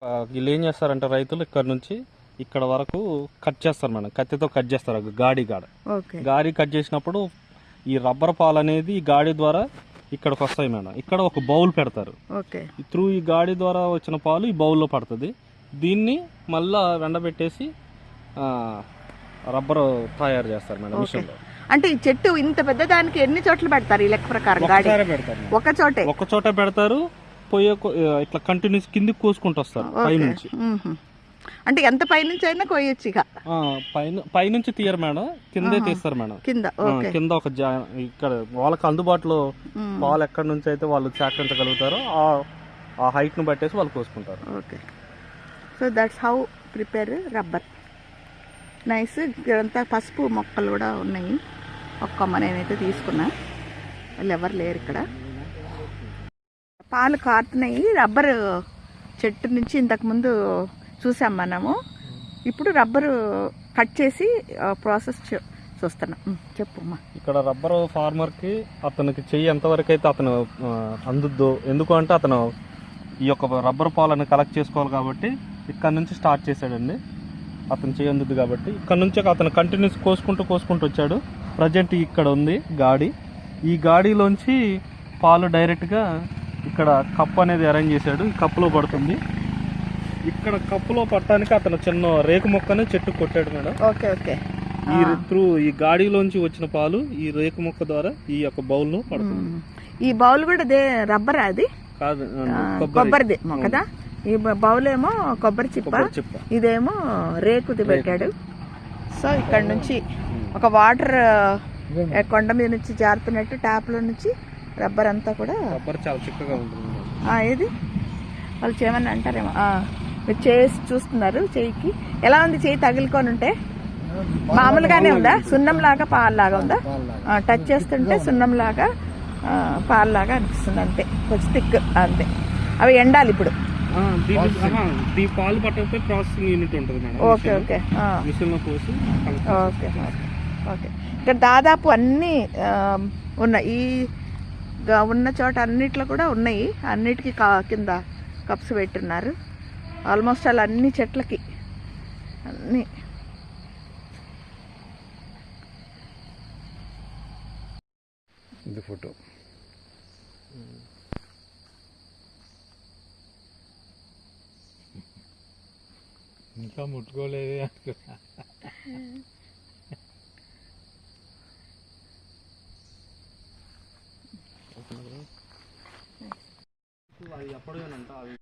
వీళ్ళు ఏం చేస్తారంటే రైతులు ఇక్కడ నుంచి ఇక్కడ వరకు కట్ చేస్తారు మేడం, కత్తితో కట్ చేస్తారు గాడి గాడి కట్ చేసినప్పుడు ఈ రబ్బర్ పాలు అనేది ఈ గాడి ద్వారా ఇక్కడికి వస్తాయి మేడం. ఇక్కడ ఒక బౌల్ పెడతారు, త్రూ ఈ గాడి ద్వారా వచ్చిన పాలు ఈ బౌల్లో పడుతుంది. దీన్ని మళ్ళా ఎండబెట్టేసి రబ్బర్ తయారు చేస్తారు మేడం మిషన్ లో. అంటే ఈ చెట్టు ఇంత పెద్ద దానికి ఎన్ని చోట్ల పెడతారు ఈ లెక్క ప్రకారం? ఒక చోట పెడతారు, పోయే ఇట్లా కంటిన్యూస్ కిందికి కోసుకుంటూ వస్తారు పైనుంచి. అంటే ఎంత పైనుంచి అయినా కోయొచ్చు ఇక? పైనుంచి తీయరు మేడం, కిందే తీస్తారు మేడం. కింద ఒక ఇక్కడ వాళ్ళకి అందుబాటులో పాలు ఎక్కడి నుంచి అయితే వాళ్ళు సేకరించగలుగుతారో ఆ హైట్ ను బట్టేసి వాళ్ళు కోసుకుంటారు. Okay, so that's how prepare rubber. Nice. ఇక్కడంతా పసుపు మొక్కలు కూడా ఉన్నాయి. ఒక్కమ్మ నేనైతే తీసుకున్నా, వాళ్ళు ఎవరు లేరు ఇక్కడ. పాలు కారుతున్నాయి రబ్బరు చెట్టు నుంచి. ఇంతకుముందు చూసాం మనము. ఇప్పుడు రబ్బరు కట్ చేసి ప్రాసెస్ చూస్తున్నాం. చెప్పమ్మా. ఇక్కడ రబ్బర్ ఫార్మర్ కి అతనికి చెయ్యి ఎంతవరకు అయితే అతను అందుద్దో, ఎందుకు అంటే అతను ఈ యొక్క రబ్బర్ పాలను కలెక్ట్ చేసుకోవాలి కాబట్టి ఇక్కడ నుంచి స్టార్ట్ చేశాడండి. అతను చెయ్యి అందుద్ది కాబట్టి ఇక్కడ నుంచి అతను కంటిన్యూస్ కోసుకుంటూ వచ్చాడు. ప్రజెంట్ ఇక్కడ ఉంది గాడి. ఈ గాడిలోంచి పాలు డైరెక్ట్గా ఇక్కడ కప్పు అనేది అరేంజ్ చేశాడు. ఈ కప్పులో పడుతుంది. ఇక్కడ కప్పులో పట్టడానికి అతను చిన్న రేకు మొక్కని చెట్టు కొట్టాడు మేడం. ఈ గాడిలోంచి వచ్చిన పాలు ఈ రేకు మొక్క ద్వారా ఈ యొక్క బౌల్ లో పడుతుంది. ఈ బౌల్ కూడా రబ్బర్ అది కాదు, కొబ్బరిది కదా. ఈ బౌల్ ఏమో కొబ్బరి చిప్ప, ఇదేమో రేకుది పెట్టాడు. సో ఇక్కడ నుంచి ఒక వాటర్ కొండ మీద నుంచి జారుతున్నట్టు ట్యాప్ లో నుంచి రబ్బర్ అంతా కూడా చాలా చిక్కగా ఉంటుంది. ఏది వాళ్ళు చేయమని అంటారేమో. మీరు చేసి చూస్తున్నారు. చెయ్యికి ఎలా ఉంది? చెయ్యి తగులుకొని ఉంటే మామూలుగానే ఉందా? సున్నం లాగా పాల్లాగా ఉందా? టచ్ చేస్తుంటే సున్నం లాగా పాల్లాగా అనిపిస్తుంది. అంతే, కొంచెం థిక్ అంతే. అవి ఎండాలి ఇప్పుడు. పాలు పట్టకపోతే ప్రాసెసింగ్ యూనిట్ ఉంటుంది madam. Okay okay okay okay. ఇక్కడ దాదాపు అన్నీ ఉన్నాయి. ఈ ఉన్న చోట అన్నిట్లో కూడా ఉన్నాయి. అన్నిటికీ కింద కప్స్ పెట్టున్నారు. ఆల్మోస్ట్ అలా అన్ని చెట్లకి అన్నీ. ఇది ఫోటో. ఇంకా ముట్టుకోలేదు. అది ఎప్పుడేనంట